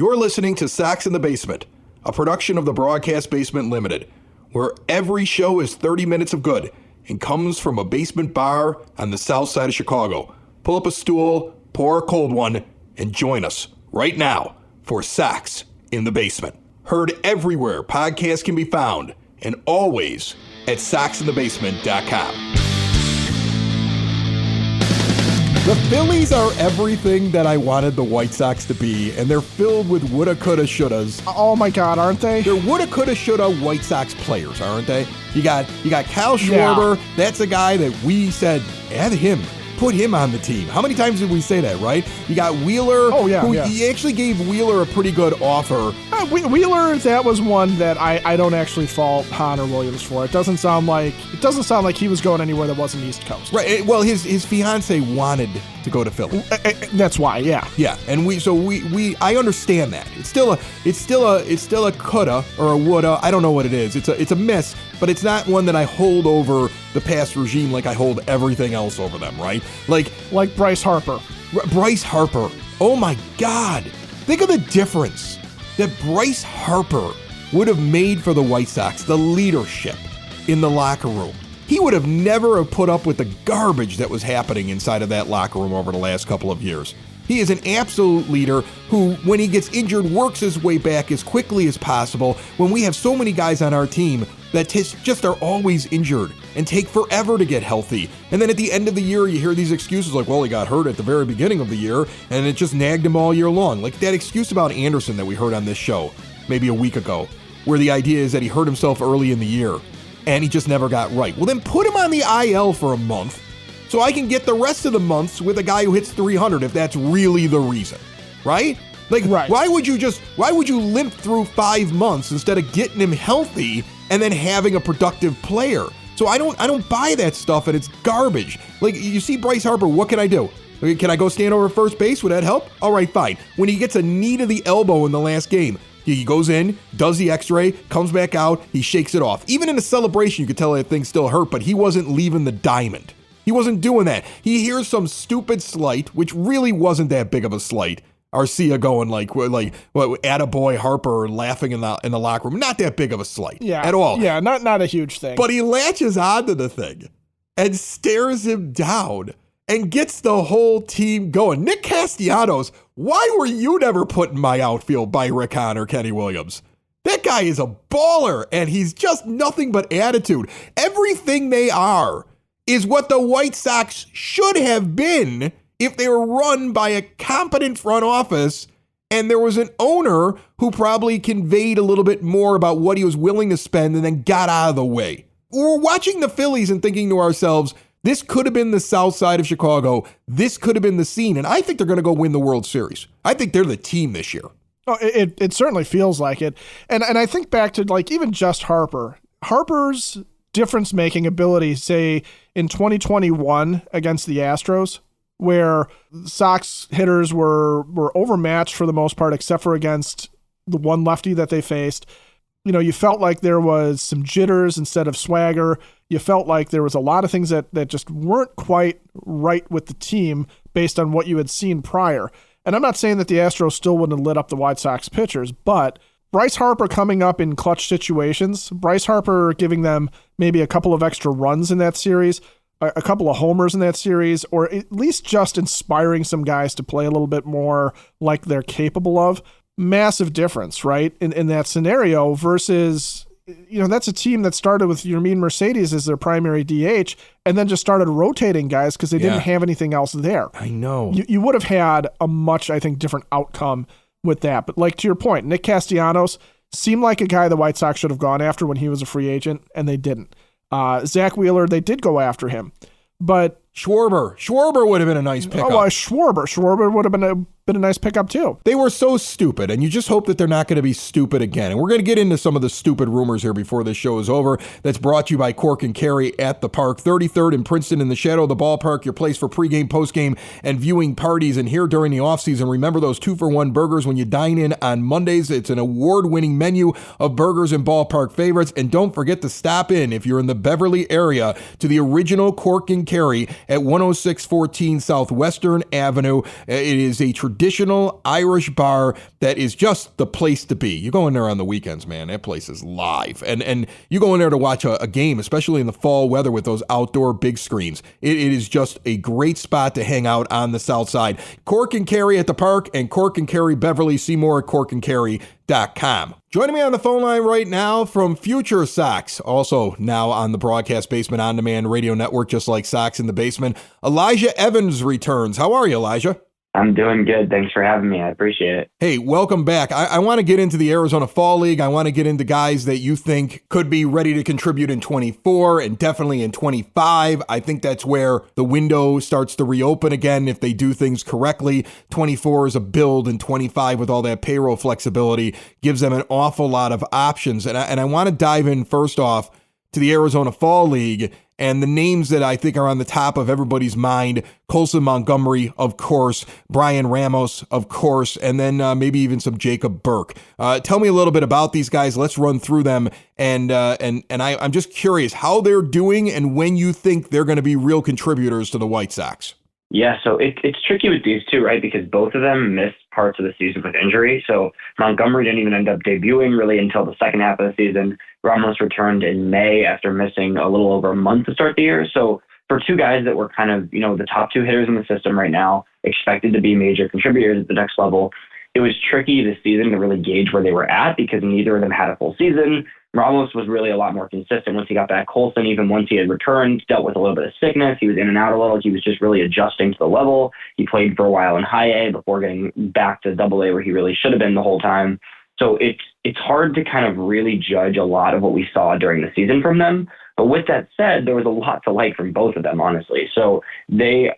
You're listening to Sox in the Basement, a production of the Broadcast Basement Limited, where every show is 30 minutes of good and comes from a basement bar on the south side of Chicago. Pull up a stool, pour a cold one, and join us right now for Sox in the Basement. Heard everywhere podcasts can be found, and always at soxinthebasement.com. The Phillies are everything that I wanted the White Sox to be, and they're filled with woulda, coulda, shouldas. Oh my God, aren't they? They're woulda, coulda, shoulda White Sox players, aren't they? You got Kyle Schwarber. Yeah. That's a guy that we said, add him. Put him on the team. How many times did we say that, right? You got Wheeler. Oh, yeah. He actually gave Wheeler a pretty good offer. Wheeler, that was one that I don't actually fault Hahn or Williams for. It doesn't sound like he was going anywhere that wasn't East Coast. Right. Well, his fiance wanted to go to Philly. That's why, yeah. Yeah, and I understand that. It's still a coulda or a woulda. I don't know what it is. It's a miss, but it's not one that I hold over the past regime like I hold everything else over them, right? Like Bryce Harper. Bryce Harper. Oh my God. Think of the difference that Bryce Harper would have made for the White Sox, the leadership in the locker room. He would have never put up with the garbage that was happening inside of that locker room over the last couple of years. He is an absolute leader who, when he gets injured, works his way back as quickly as possible when we have so many guys on our team that just are always injured and take forever to get healthy. And then at the end of the year, you hear these excuses like, well, he got hurt at the very beginning of the year and it just nagged him all year long. Like that excuse about Anderson that we heard on this show maybe a week ago, where the idea is that he hurt himself early in the year and he just never got right. Well, then put him on the IL for a month so I can get the rest of the months with a guy who hits 300 if that's really the reason, right? Like, right. Why would you limp through 5 months instead of getting him healthy and then having a productive player? So I don't buy that stuff, and it's garbage. Like, you see Bryce Harper, what can I do? Can I go stand over first base? Would that help? All right, fine. When he gets a knee to the elbow in the last game, he goes in, does the x-ray, comes back out, he shakes it off. Even in a celebration, you could tell that thing still hurt, but he wasn't leaving the diamond. He wasn't doing that. He hears some stupid slight, which really wasn't that big of a slight. Arcia going like attaboy Harper laughing in the locker room. Not that big of a slight at all. Yeah, not a huge thing. But he latches onto the thing and stares him down and gets the whole team going. Nick Castellanos, why were you never put in my outfield by Rick Hahn or Kenny Williams? That guy is a baller, and he's just nothing but attitude. Everything they are is what the White Sox should have been if they were run by a competent front office and there was an owner who probably conveyed a little bit more about what he was willing to spend and then got out of the way. We're watching the Phillies and thinking to ourselves, this could have been the south side of Chicago. This could have been the scene. And I think they're going to go win the World Series. I think they're the team this year. Oh, it certainly feels like it. And I think back to like even just Harper's difference-making ability, say, in 2021 against the Astros, where Sox hitters were overmatched for the most part, except for against the one lefty that they faced. You know, you felt like there was some jitters instead of swagger. You felt like there was a lot of things that just weren't quite right with the team based on what you had seen prior. And I'm not saying that the Astros still wouldn't have lit up the White Sox pitchers, but Bryce Harper coming up in clutch situations, Bryce Harper giving them maybe a couple of extra runs in that series, a couple of homers in that series, or at least just inspiring some guys to play a little bit more like they're capable of. Massive difference, right? In that scenario versus, you know, that's a team that started with Yermin Mercedes as their primary DH and then just started rotating guys because they didn't have anything else there. I know. You would have had a much, I think, different outcome with that. But like to your point, Nick Castellanos seemed like a guy the White Sox should have gone after when he was a free agent, and they didn't. Zach Wheeler, they did go after him. But Schwarber would have been a nice pickup. Oh, Schwarber would have been a nice pickup too. They were so stupid, and you just hope that they're not going to be stupid again. And we're going to get into some of the stupid rumors here before this show is over. That's brought to you by Cork and Carry at the Park, 33rd in Princeton in the shadow of the ballpark, your place for pregame, postgame, and viewing parties. And here during the offseason, remember those 2-for-1 burgers when you dine in on Mondays. It's an award-winning menu of burgers and ballpark favorites. And don't forget to stop in, if you're in the Beverly area, to the original Cork and Carry at 10614 Southwestern Avenue. It is a tradition traditional Irish bar that is just the place to be. You go in there on the weekends, man. That place is live. And you go in there to watch a game, especially in the fall weather with those outdoor big screens. It is just a great spot to hang out on the south side. Cork and Kerry at the park, and Cork and Kerry Beverly. See more at corkandkerry.com. Joining me on the phone line right now from FutureSox, also now on the Broadcast Basement On Demand radio network, just like Sox in the Basement, Elijah Evans returns. How are you, Elijah? I'm doing good. Thanks for having me. I appreciate it. Hey, welcome back. I want to get into the Arizona Fall League. I want to get into guys that you think could be ready to contribute in 24 and definitely in 25. I think that's where the window starts to reopen again if they do things correctly. 24 is a build, and 25 with all that payroll flexibility gives them an awful lot of options. And I want to dive in first off to the Arizona Fall League and the names that I think are on the top of everybody's mind. Colson Montgomery, of course, Brian Ramos, of course, and then maybe even some Jacob Burke. Tell me a little bit about these guys. Let's run through them. And I'm just curious how they're doing and when you think they're going to be real contributors to the White Sox. Yeah, so it's tricky with these two, right? Because both of them missed parts of the season with injury. So Montgomery didn't even end up debuting really until the second half of the season. Ramos returned in May after missing a little over a month to start the year. So for two guys that were kind of, the top two hitters in the system right now, expected to be major contributors at the next level, it was tricky this season to really gauge where they were at because neither of them had a full season. Ramos was really a lot more consistent once he got back. Colson, even once he had returned, dealt with a little bit of sickness. He was in and out a little. He was just really adjusting to the level. He played for a while in high A before getting back to double A where he really should have been the whole time. So it's hard to kind of really judge a lot of what we saw during the season from them. But with that said, there was a lot to like from both of them, honestly. So they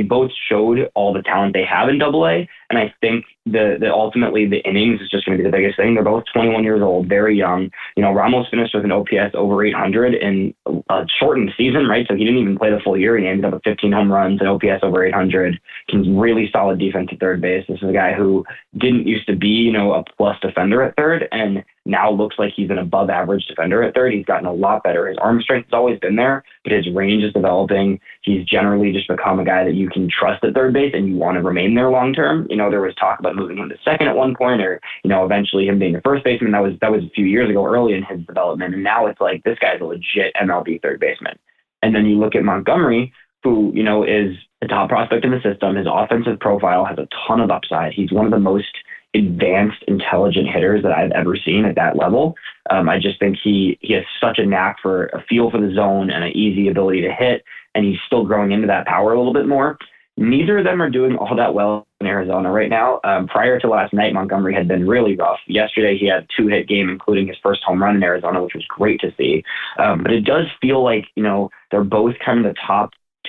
both showed all the talent they have in double A. And I think the ultimately the innings is just going to be the biggest thing. They're both 21 years old, very young. Ramos finished with an OPS over 800 in a shortened season, right? So he didn't even play the full year. He ended up with 15 home runs, an OPS over 800, can really solid defense at third base. This is a guy who didn't used to be, a plus defender at third, and now looks like he's an above average defender at third. He's gotten a lot better. His arm strength has always been there, but his range is developing. He's generally just become a guy that you can trust at third base and you want to remain there long term. There was talk about moving him to second at one point, or eventually him being a first baseman. That was a few years ago, early in his development, and now it's like this guy's a legit MLB third baseman. And then you look at Montgomery, who is a top prospect in the system. His offensive profile has a ton of upside. He's one of the most advanced, intelligent hitters that I've ever seen at that level. I just think he has such a knack for a feel for the zone and an easy ability to hit, and he's still growing into that power a little bit more. Neither of them are doing all that well in Arizona right now. Prior to last night, Montgomery had been really rough. Yesterday, he had a 2-hit game, including his first home run in Arizona, which was great to see. But it does feel like, they're both kind of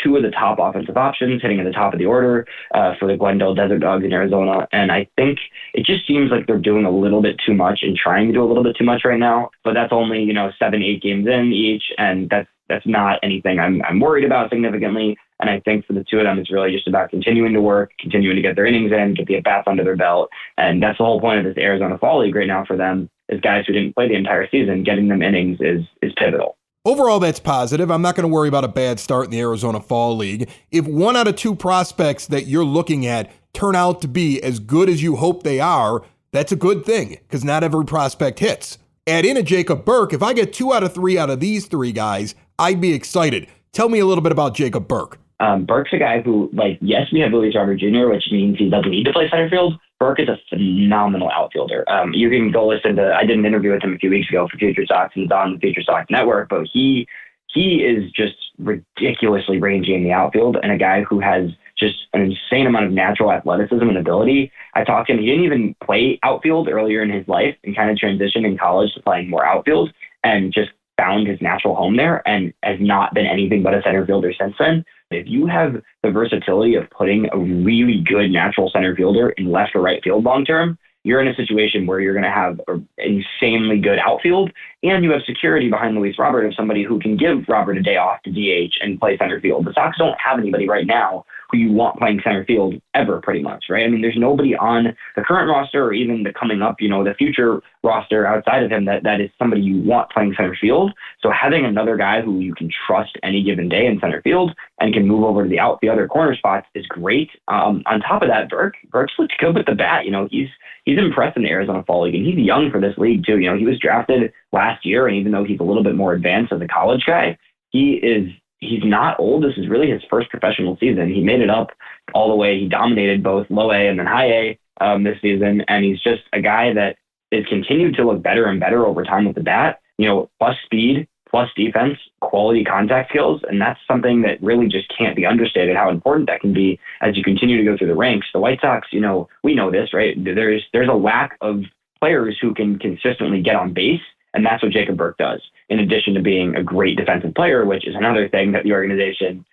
two of the top offensive options hitting at the top of the order for the Glendale Desert Dogs in Arizona. And I think it just seems like they're doing a little bit too much and trying to do a little bit too much right now. But that's only, 7-8 games in each. And that's not anything I'm worried about significantly. And I think for the two of them, it's really just about continuing to work, continuing to get their innings in, get the at-bats under their belt. And that's the whole point of this Arizona Fall League right now for them, is guys who didn't play the entire season, getting them innings is pivotal. Overall, that's positive. I'm not going to worry about a bad start in the Arizona Fall League. If 1 out of 2 prospects that you're looking at turn out to be as good as you hope they are, that's a good thing, because not every prospect hits. Add in a Jacob Burke. If I get 2 out of 3 out of these 3 guys, I'd be excited. Tell me a little bit about Jacob Burke. Burke's a guy who, yes, we have Luis Robert Jr., which means he doesn't need to play center field. Burke is a phenomenal outfielder. You can go listen to, I did an interview with him a few weeks ago for FutureSox. He's on the FutureSox network, but he is just ridiculously rangy in the outfield, and a guy who has just an insane amount of natural athleticism and ability. I talked to him. He didn't even play outfield earlier in his life and kind of transitioned in college to playing more outfield and just found his natural home there and has not been anything but a center fielder since then. If you have the versatility of putting a really good natural center fielder in left or right field long term, you're in a situation where you're going to have an insanely good outfield, and you have security behind Luis Robert of somebody who can give Robert a day off to DH and play center field. The Sox don't have anybody right now who you want playing center field ever, pretty much, right? I mean, there's nobody on the current roster or even the coming up, the future roster outside of him that is somebody you want playing center field. So having another guy who you can trust any given day in center field and can move over to the outfield or corner spots is great. On top of that, Burke's looked good with the bat. He's impressed in the Arizona Fall League, and he's young for this league too. He was drafted last year, and even though he's a little bit more advanced as a college guy, he's not old. This is really his first professional season. He made it up all the way. He dominated both low A and then high A this season, and he's just a guy that is continued to look better and better over time with the bat. Plus speed, plus defense, quality contact skills, and that's something that really just can't be understated how important that can be as you continue to go through the ranks. The White Sox, we know this, right? There's a lack of players who can consistently get on base, and that's what Jacob Burke does, in addition to being a great defensive player, which is another thing that the organization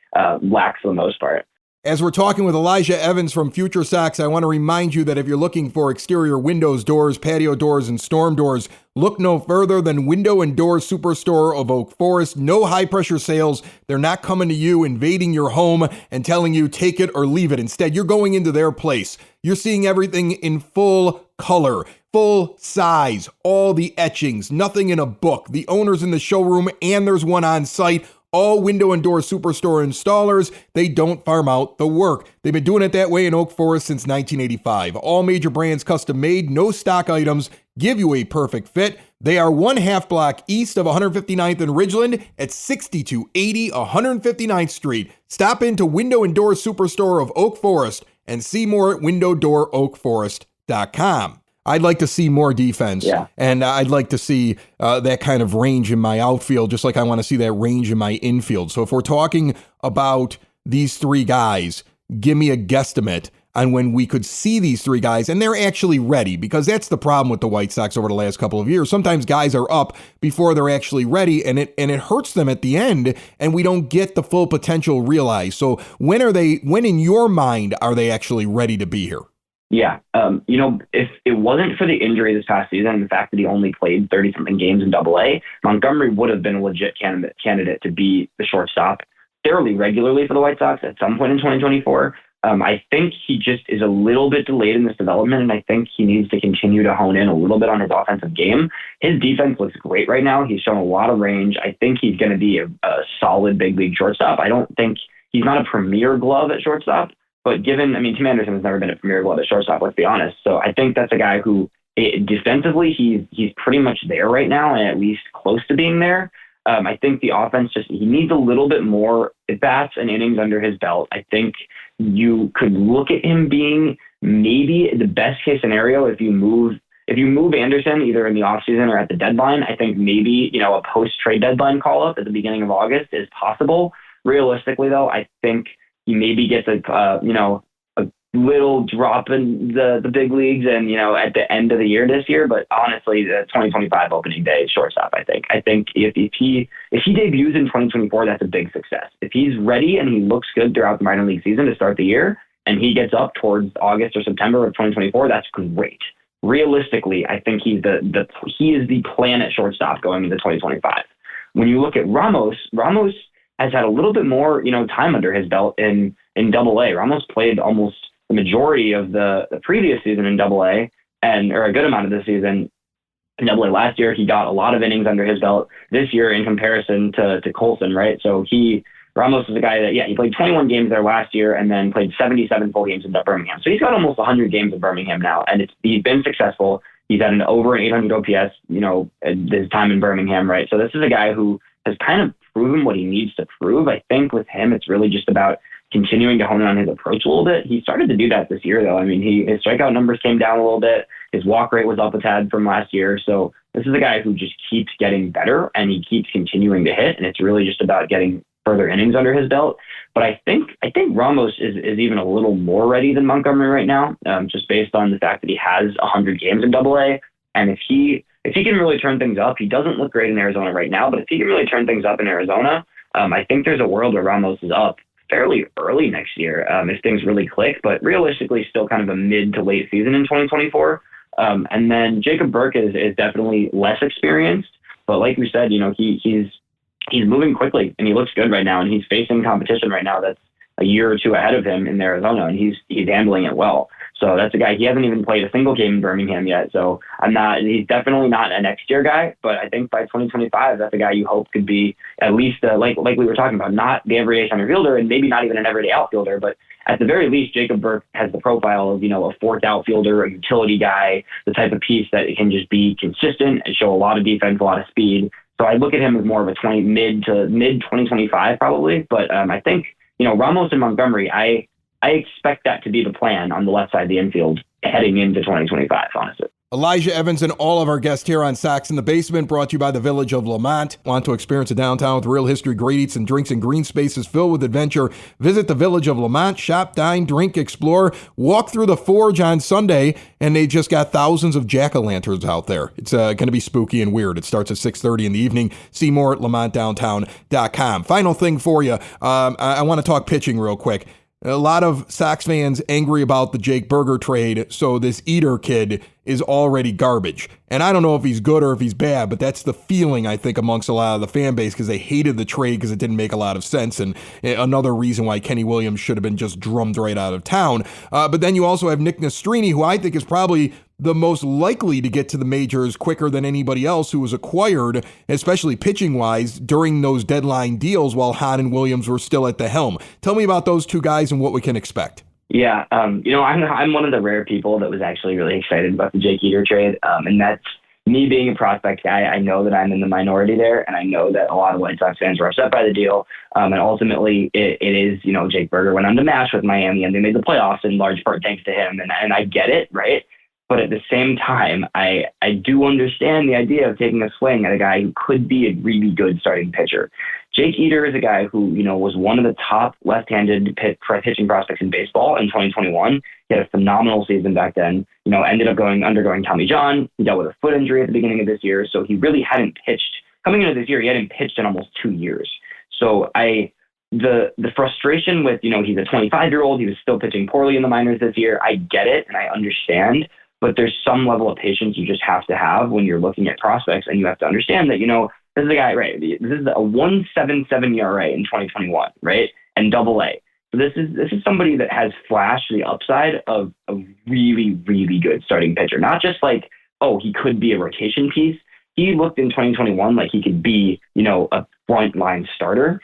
lacks for the most part. As we're talking with Elijah Evans from FutureSox, I want to remind you that if you're looking for exterior windows, doors, patio doors, and storm doors, look no further than Window and Door Superstore of Oak Forest. No high-pressure sales. They're not coming to you, invading your home, and telling you take it or leave it. Instead, you're going into their place. You're seeing everything in full color, full size, all the etchings, nothing in a book. The owner's in the showroom, and there's one on site. All Window and Door Superstore installers, they don't farm out the work. They've been doing it that way in Oak Forest since 1985. All major brands custom made, no stock items, give you a perfect fit. They are 1/2 block east of 159th and Ridgeland at 6280 159th Street. Stop into Window and Door Superstore of Oak Forest and see more at windowdooroakforest.com. I'd like to see more defense, and I'd like to see that kind of range in my outfield, just like I want to see that range in my infield. So if we're talking about these three guys, give me a guesstimate on when we could see these three guys, and they're actually ready, because that's the problem with the White Sox over the last couple of years. Sometimes guys are up before they're actually ready, and it hurts them at the end, and we don't get the full potential realized. So when in your mind are they actually ready to be here? Yeah. If it wasn't for the injury this past season and the fact that he only played 30-something games in Double-A, Montgomery would have been a legit candidate to be the shortstop fairly regularly for the White Sox at some point in 2024. I think he just is a little bit delayed in this development, and I think he needs to continue to hone in a little bit on his offensive game. His defense looks great right now. He's shown a lot of range. I think he's going to be a solid big league shortstop. I don't think he's not a premier glove at shortstop. But Tim Anderson has never been a premier glove at shortstop, let's be honest. So I think that's a guy who defensively, he's pretty much there right now, and at least close to being there. I think the offense he needs a little bit more at-bats and innings under his belt. I think you could look at him being maybe the best case scenario if you move Anderson either in the offseason or at the deadline. I think maybe, a post-trade deadline call-up at the beginning of August is possible. Realistically, though, I think he maybe gets a little drop in the big leagues and, at the end of the year this year. But honestly, the 2025 opening day is shortstop, I think. I think if he debuts in 2024, that's a big success. If he's ready and he looks good throughout the minor league season to start the year and he gets up towards August or September of 2024, that's great. Realistically, I think he is the plan at shortstop going into 2025. When you look at Ramos has had a little bit more, time under his belt in Double-A. Ramos played almost the majority of the previous season in Double-A, or a good amount of the season in Double-A. Last year, he got a lot of innings under his belt this year in comparison to Colson, right? So Ramos is a guy that, he played 21 games there last year and then played 77 full games in Birmingham. So he's got almost 100 games in Birmingham now, and he's been successful. He's had an over 800 OPS, at his time in Birmingham, right? So this is a guy who has kind of proven what he needs to prove. I think with him, it's really just about continuing to hone in on his approach a little bit. He started to do that this year, though. His strikeout numbers came down a little bit. His walk rate was up a tad from last year. So this is a guy who just keeps getting better and he keeps continuing to hit. And it's really just about getting further innings under his belt. But I think Ramos is even a little more ready than Montgomery right now, just based on the fact that he has 100 games in Double-A. And if he can really turn things up, he doesn't look great in Arizona right now, but if he can really turn things up in Arizona, I think there's a world where Ramos is up fairly early next year if things really click, but realistically still kind of a mid to late season in 2024. And then Jacob Burke is definitely less experienced, but like we said, he's moving quickly and he looks good right now, and he's facing competition right now that's a year or two ahead of him in Arizona, and he's handling it well. So that's a guy, he hasn't even played a single game in Birmingham yet. So he's definitely not a next year guy, but I think by 2025, that's a guy you hope could be at least, like we were talking about, not the everyday center fielder and maybe not even an everyday outfielder, but at the very least, Jacob Burke has the profile of, a fourth outfielder, a utility guy, the type of piece that can just be consistent and show a lot of defense, a lot of speed. So I look at him as more of a mid 2025 probably. But I think, Ramos and Montgomery, I expect that to be the plan on the left side of the infield heading into 2025, honestly. Elijah Evans and all of our guests here on Sox in the Basement, brought to you by the Village of Lamont. Want to experience a downtown with real history, great eats and drinks, and green spaces filled with adventure? Visit the Village of Lamont. Shop, dine, drink, explore, walk through the Forge on Sunday, and they just got thousands of jack-o'-lanterns out there. It's going to be spooky and weird. It starts at 6:30 in the evening. See more at lamontdowntown.com. Final thing for you. I want to talk pitching real quick. A lot of Sox fans angry about the Jake Burger trade, so this Eater kid is already garbage. And I don't know if he's good or if he's bad, but that's the feeling, I think, amongst a lot of the fan base, because they hated the trade because it didn't make a lot of sense, and another reason why Kenny Williams should have been just drummed right out of town. But then you also have Nick Nastrini, who I think is probably the most likely to get to the majors quicker than anybody else who was acquired, especially pitching-wise, during those deadline deals while Hahn and Williams were still at the helm. Tell me about those two guys and what we can expect. Yeah, I'm one of the rare people that was actually really excited about the Jake Eater trade, and that's me being a prospect guy. I know that I'm in the minority there, and I know that a lot of White Sox fans were upset by the deal, and ultimately it is, Jake Burger went on to match with Miami, and they made the playoffs in large part thanks to him, and I get it, right? But at the same time, I do understand the idea of taking a swing at a guy who could be a really good starting pitcher. Jake Eater is a guy who, was one of the top left-handed pitching prospects in baseball in 2021. He had a phenomenal season back then, ended up undergoing Tommy John. He dealt with a foot injury at the beginning of this year. So he really hadn't pitched. Coming into this year, he hadn't pitched in almost 2 years. So the frustration with, he's a 25-year-old, he was still pitching poorly in the minors this year. I get it and I understand. But there's some level of patience you just have to have when you're looking at prospects, and you have to understand that, this is a guy, right? This is a 1.77 ERA in 2021, right? And AA. So this is somebody that has flashed the upside of a really, really good starting pitcher. Not just like, oh, he could be a rotation piece. He looked in 2021 like he could be, a frontline starter.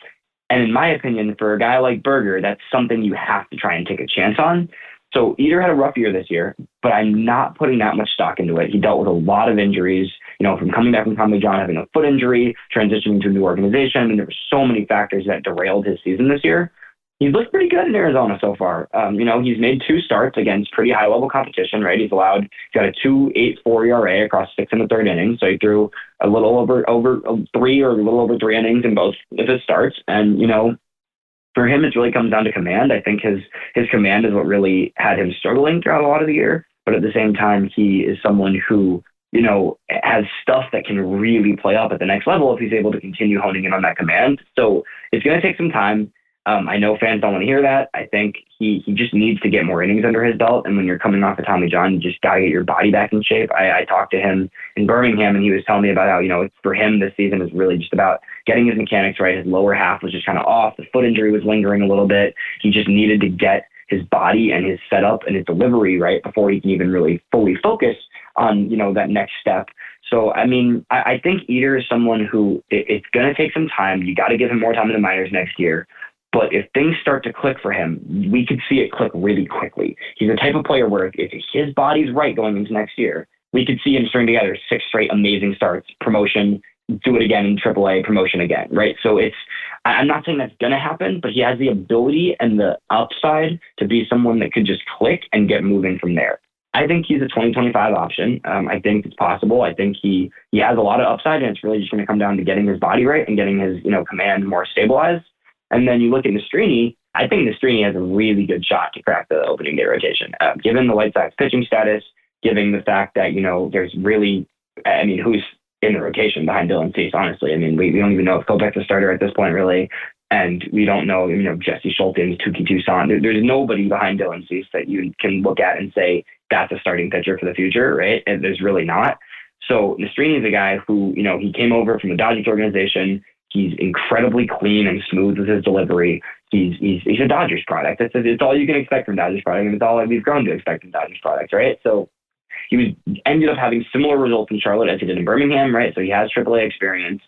And in my opinion, for a guy like Burger, that's something you have to try and take a chance on. So Eater had a rough year this year, but I'm not putting that much stock into it. He dealt with a lot of injuries, from coming back from Tommy John, having a foot injury, transitioning to a new organization. And there were so many factors that derailed his season this year. He's looked pretty good in Arizona so far. He's made 2 starts against pretty high level competition, right? He's got a 2.84 ERA across 6 and the third innings. So he threw a little over 3 or a little over 3 innings in both of his starts. And, for him, it really comes down to command. I think his command is what really had him struggling throughout a lot of the year. But at the same time, he is someone who, has stuff that can really play up at the next level if he's able to continue honing in on that command. So it's going to take some time. I know fans don't want to hear that. I think he just needs to get more innings under his belt. And when you're coming off of Tommy John, you just got to get your body back in shape. I talked to him in Birmingham, and he was telling me about how, for him, this season is really just about getting his mechanics right. His lower half was just kind of off. The foot injury was lingering a little bit. He just needed to get his body and his setup and his delivery right before he can even really fully focus on, that next step. So, I think Eater is someone who it's going to take some time. You got to give him more time in the minors next year. But if things start to click for him, we could see it click really quickly. He's the type of player where if his body's right going into next year, we could see him string together 6 straight amazing starts, promotion, do it again in AAA, promotion again, right? So I'm not saying that's going to happen, but he has the ability and the upside to be someone that could just click and get moving from there. I think he's a 2025 option. I think it's possible. I think he has a lot of upside, and it's really just going to come down to getting his body right and getting his command more stabilized. And then you look at Nastrini. I think Nastrini has a really good shot to crack the opening day rotation. Given the White Sox pitching status, given the fact that, there's really, who's in the rotation behind Dylan Cease, honestly. We don't even know if Kopech's a starter at this point, really. And we don't know, Jesse Schulten, Tuki Toussaint. There's nobody behind Dylan Cease that you can look at and say, that's a starting pitcher for the future, right? And there's really not. So Nastrini is a guy who, he came over from the Dodgers organization. He's incredibly clean and smooth with his delivery. he's a Dodgers product. It's all you can expect from Dodgers product, and it's all we've grown to expect from Dodgers products, right? So he ended up having similar results in Charlotte as he did in Birmingham, right? So he has AAA experience.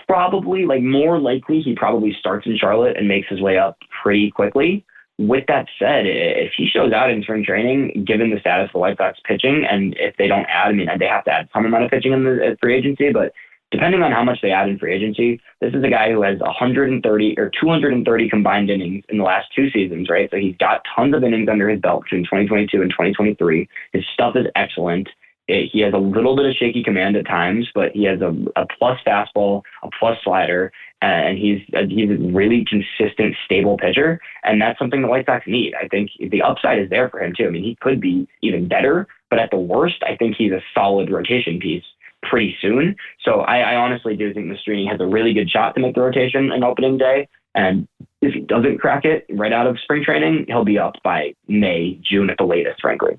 Probably, more likely, he probably starts in Charlotte and makes his way up pretty quickly. With that said, if he shows out in spring training, given the status of the White Sox pitching, and if they don't add, they have to add some amount of pitching in the free agency, but depending on how much they add in free agency, this is a guy who has 130 or 230 combined innings in the last 2 seasons, right? So he's got tons of innings under his belt between 2022 and 2023. His stuff is excellent. He has a little bit of shaky command at times, but he has a plus fastball, a plus slider, and he's a really consistent, stable pitcher. And that's something the White Sox need. I think the upside is there for him too. He could be even better, but at the worst, I think he's a solid rotation piece pretty soon. So I honestly do think Mastrini has a really good shot to make the rotation on opening day. And if he doesn't crack it right out of spring training, he'll be up by May, June at the latest, frankly.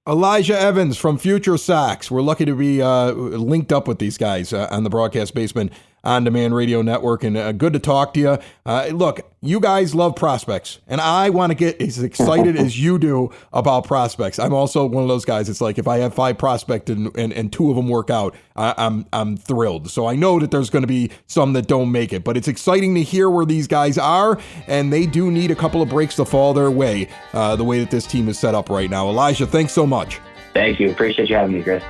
Elijah Evans from FutureSox. We're lucky to be linked up with these guys on the Broadcast Basement On-Demand Radio Network, and good to talk to you. Look, you guys love prospects, and I want to get as excited as you do about prospects. I'm also one of those guys. It's like if I have 5 prospects and 2 of them work out, I'm thrilled. So I know that there's going to be some that don't make it, but it's exciting to hear where these guys are, and they do need a couple of breaks to fall their way, the way that this team is set up right now. Elijah, thanks so much. Thank you. Appreciate you having me, Chris.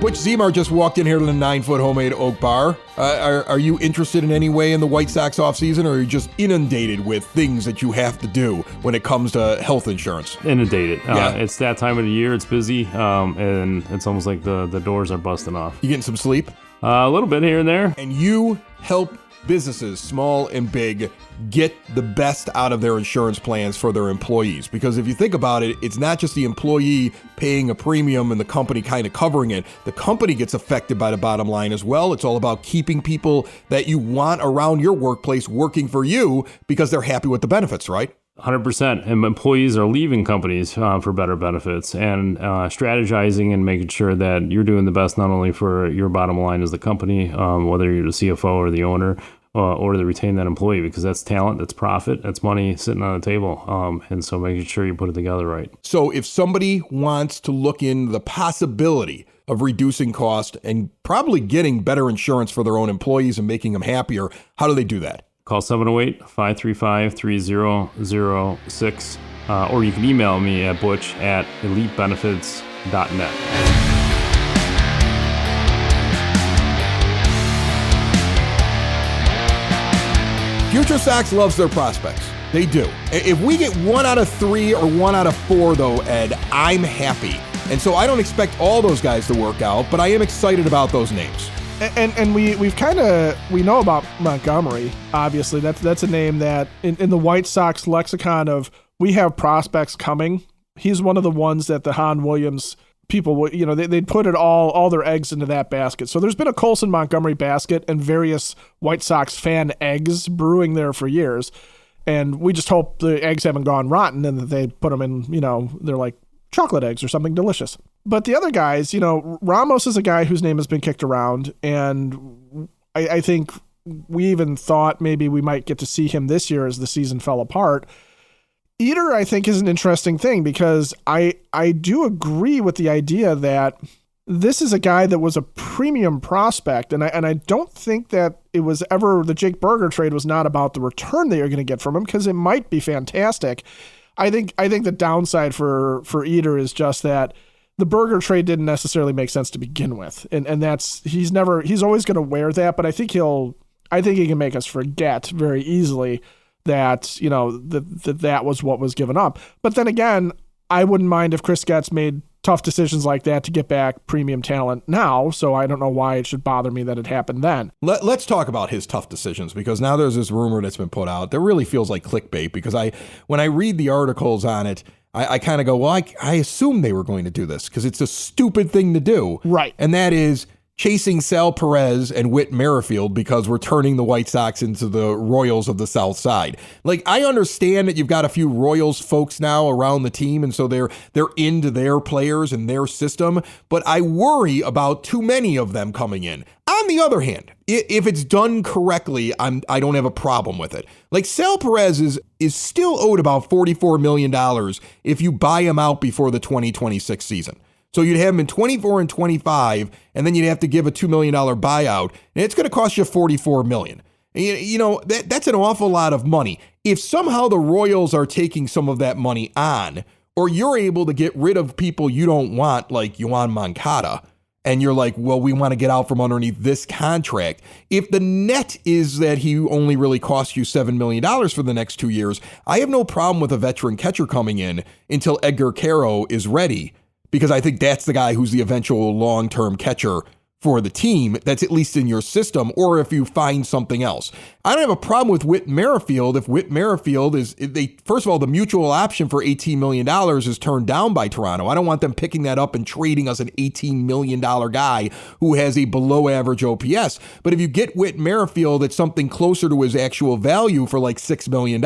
Butch Zemar just walked in here to the 9-foot homemade oak bar. Are you interested in any way in the White Sox offseason, or are you just inundated with things that you have to do when it comes to health insurance? Inundated. Yeah. It's that time of the year. It's busy, and it's almost like the doors are busting off. You getting some sleep? A little bit here and there. And you help businesses, small and big, get the best out of their insurance plans for their employees. Because if you think about it, it's not just the employee paying a premium and the company kind of covering it. The company gets affected by the bottom line as well. It's all about keeping people that you want around your workplace working for you because they're happy with the benefits, right? 100%. And employees are leaving companies for better benefits, and strategizing and making sure that you're doing the best not only for your bottom line as the company, whether you're the CFO or the owner, or to retain that employee, because that's talent, that's profit, that's money sitting on the table. And so making sure you put it together right. So if somebody wants to look into the possibility of reducing cost and probably getting better insurance for their own employees and making them happier, how do they do that? Call 708-535-3006, or you can email me at butch@elitebenefits.net. FutureSox loves their prospects. They do. If we get 1 out of 3 or 1 out of 4, though, Ed, I'm happy. And so I don't expect all those guys to work out, but I am excited about those names. And we know about Montgomery. Obviously, that's a name that in the White Sox lexicon of we have prospects coming. He's one of the ones that the Han Williams people, they'd put all their eggs into that basket. So there's been a Colson Montgomery basket and various White Sox fan eggs brewing there for years. And we just hope the eggs haven't gone rotten and that they put them in, they're like chocolate eggs or something delicious. But the other guys, Ramos is a guy whose name has been kicked around, and I think we even thought maybe we might get to see him this year as the season fell apart. Eater, I think, is an interesting thing because I do agree with the idea that this is a guy that was a premium prospect, and I don't think that it was ever the Jake Berger trade was not about the return that you're going to get from him, because it might be fantastic. I think the downside for Eater is just that the Berger trade didn't necessarily make sense to begin with. And that's, he's always going to wear that, but I think he can make us forget very easily that, that was what was given up. But then again, I wouldn't mind if Chris Getz made tough decisions like that to get back premium talent now. So I don't know why it should bother me that it happened then. Let's talk about his tough decisions, because now there's this rumor that's been put out that really feels like clickbait, because when I read the articles on it, I kind of go, well, I assume they were going to do this because it's a stupid thing to do. Right. And that is chasing Sal Perez and Whit Merrifield because we're turning the White Sox into the Royals of the South Side. Like, I understand that you've got a few Royals folks now around the team, and so they're into their players and their system, but I worry about too many of them coming in. On the other hand, if it's done correctly, I don't have a problem with it. Like, Sal Perez is still owed about $44 million if you buy him out before the 2026 season. So you'd have him in 24 and 25, and then you'd have to give a $2 million buyout, and it's going to cost you $44 million. You know, that's an awful lot of money. If somehow the Royals are taking some of that money on, or you're able to get rid of people you don't want, like Yoan Moncada, and you're like, well, we want to get out from underneath this contract. If the net is that he only really costs you $7 million for the next 2 years, I have no problem with a veteran catcher coming in until Edgar Caro is ready, because I think that's the guy who's the eventual long-term catcher for the team that's at least in your system, or if you find something else. I don't have a problem with Whit Merrifield if Whit Merrifield first of all, the mutual option for $18 million is turned down by Toronto. I don't want them picking that up and trading us an $18 million guy who has a below average OPS. But if you get Whit Merrifield at something closer to his actual value for like $6 million,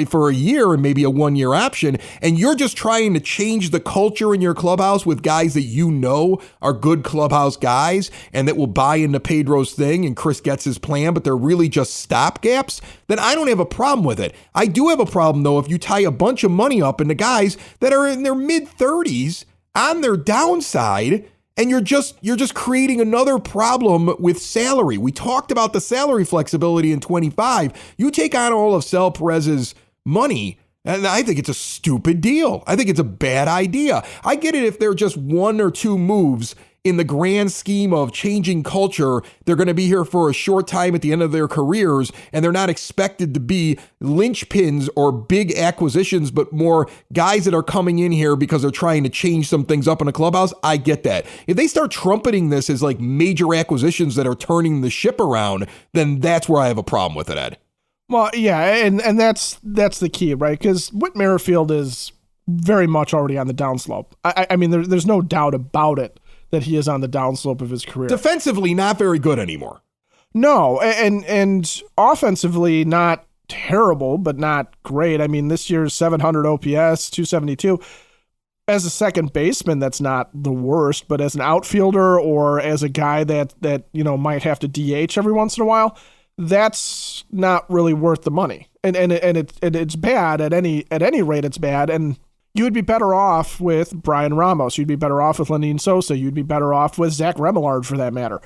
for a year and maybe a 1-year option, and you're just trying to change the culture in your clubhouse with guys that you know are good clubhouse guys and that will buy into Pedro's thing and Chris gets his plan, but they're really just stopgaps, then I don't have a problem with it. I do have a problem, though, if you tie a bunch of money up into guys that are in their mid-30s on their downside, and you're just creating another problem with salary. We talked about the salary flexibility in 25. You take on all of Sal Perez's money, and I think it's a stupid deal. I think it's a bad idea. I get it if they're just 1 or 2 moves in the grand scheme of changing culture. They're going to be here for a short time at the end of their careers, and they're not expected to be linchpins or big acquisitions, but more guys that are coming in here because they're trying to change some things up in a clubhouse. I get that. If they start trumpeting this as like major acquisitions that are turning the ship around, then that's where I have a problem with it, Ed. Well, yeah, and that's the key, right? Because Whit Merrifield is very much already on the downslope. I mean, there's no doubt about it that he is on the downslope of his career. Defensively, not very good anymore. No, and offensively, not terrible, but not great. I mean, this year's 700 OPS, 272. As a second baseman, that's not the worst, but as an outfielder or as a guy that you know might have to DH every once in a while, that's not really worth the money. And it's bad at any rate. It's bad. And you would be better off with Brian Ramos. You'd be better off with Lenyn Sosa. You'd be better off with Zach Remillard, for that matter,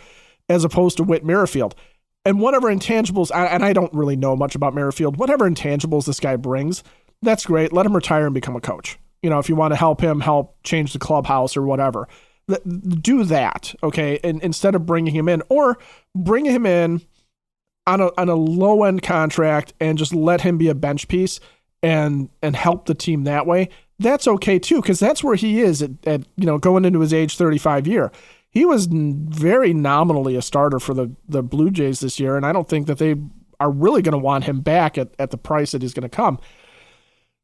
as opposed to Whit Merrifield. And whatever intangibles, and I don't really know much about Merrifield, whatever intangibles this guy brings, that's great. Let him retire and become a coach. You know, if you want to help him help change the clubhouse or whatever, do that, okay? And instead of bringing him in, or bring him in on a low-end contract and just let him be a bench piece and help the team that way, that's okay too, because that's where he is at going into his age 35 year. He was very nominally a starter for the Blue Jays this year, and I don't think that they are really going to want him back at the price that he's going to come.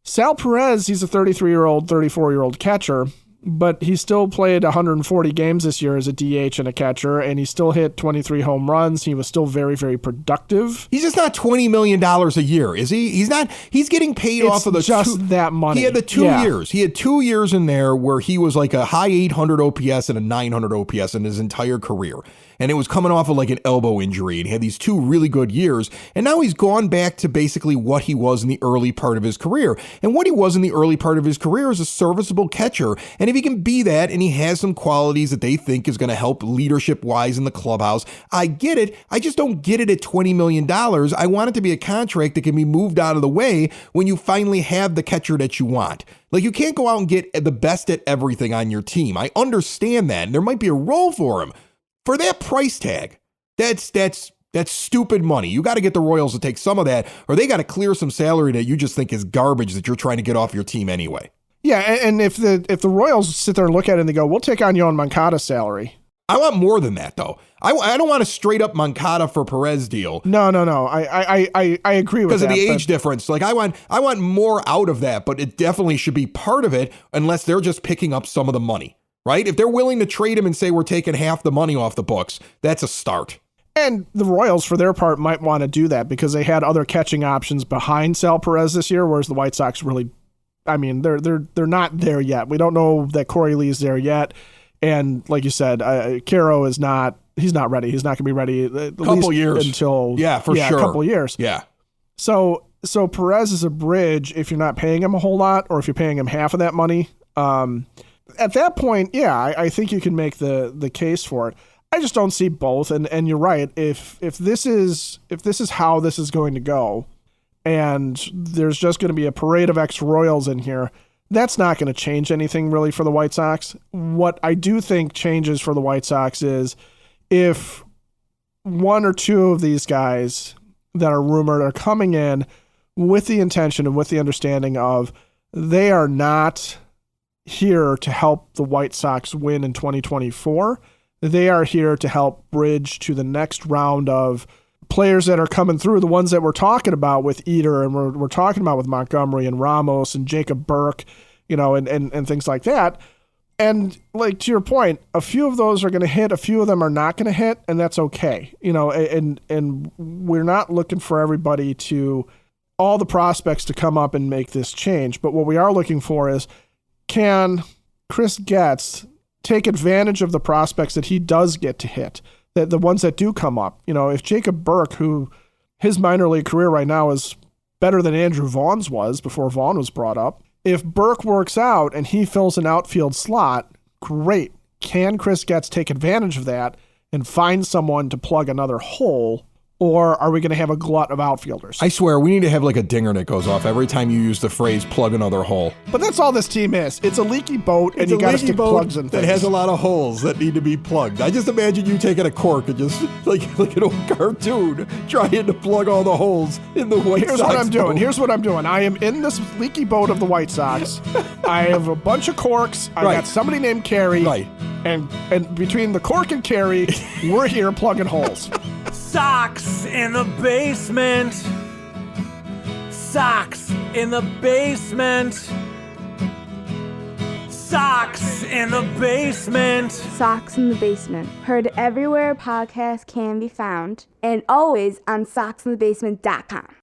Sal Perez, he's a 33-year-old, 34-year-old catcher, but he still played 140 games this year as a DH and a catcher, and he still hit 23 home runs. He was still very, very productive. He's just not $20 million a year, is he? He's not. He's getting paid off of the that money. He had the 2 years. He had 2 years in there where he was like a high 800 OPS and a 900 OPS in his entire career. And it was coming off of like an elbow injury, and he had these 2 really good years. And now he's gone back to basically what he was in the early part of his career. And what he was in the early part of his career is a serviceable catcher. And if he can be that, and he has some qualities that they think is going to help leadership-wise in the clubhouse, I get it. I just don't get it at $20 million. I want it to be a contract that can be moved out of the way when you finally have the catcher that you want. Like, you can't go out and get the best at everything on your team. I understand that, and there might be a role for him. For that price tag, that's stupid money. You got to get the Royals to take some of that, or they got to clear some salary that you just think is garbage that you're trying to get off your team anyway. Yeah, and if the Royals sit there and look at it and they go, we'll take on Yoan Moncada's salary. I want more than that, though. I don't want a straight up Moncada for Perez deal. No. I agree with that. Because of the age difference. Like, I want more out of that, but it definitely should be part of it unless they're just picking up some of the money. right? If they're willing to trade him and say we're taking half the money off the books, that's a start. And the Royals, for their part, might want to do that because they had other catching options behind Sal Perez this year, whereas the White Sox really, I mean, they're not there yet. We don't know that Corey Lee's there yet. And like you said, Caro is not, he's not ready. He's not going to be ready at couple least years until sure. a couple years. Yeah. So Perez is a bridge if you're not paying him a whole lot or if you're paying him half of that money. At that point, I think you can make the case for it. I just don't see both, and you're right. If this is how this is going to go, and there's just going to be a parade of ex-Royals in here, that's not going to change anything really for the White Sox. What I do think changes for the White Sox is if one or two of these guys that are rumored are coming in with the intention and with the understanding of they are not here to help the White Sox win in 2024. They are here to help bridge to the next round of players that are coming through, the ones that we're talking about with Eater and we're talking about with Montgomery and Ramos and Jacob Burke, and things like that. And like to your point, a few of those are going to hit, a few of them are not going to hit, and that's okay. And we're not looking for everybody to, all the prospects to come up and make this change. But what we are looking for is, can Chris Getz take advantage of the prospects that he does get to hit, the ones that do come up? If Jacob Burke, who his minor league career right now is better than Andrew Vaughn's was before Vaughn was brought up, if Burke works out and he fills an outfield slot, great. Can Chris Getz take advantage of that and find someone to plug another hole? Or are we going to have a glut of outfielders? I swear, we need to have like a dinger that goes off every time you use the phrase plug another hole. But that's all this team is. It's a leaky boat, and you got to stick plugs in things. That has a lot of holes that need to be plugged. I just imagine you taking a cork and just, like an old cartoon, trying to plug all the holes in the White Sox Here's what I'm doing. I am in this leaky boat of the White Sox. I have a bunch of corks. I got somebody named Carey. Right. And between the cork and Carey, we're here plugging holes. Sox in the basement. Sox in the basement. Sox in the basement. Sox in the Basement. Heard everywhere podcasts can be found and always on soxinthebasement.com.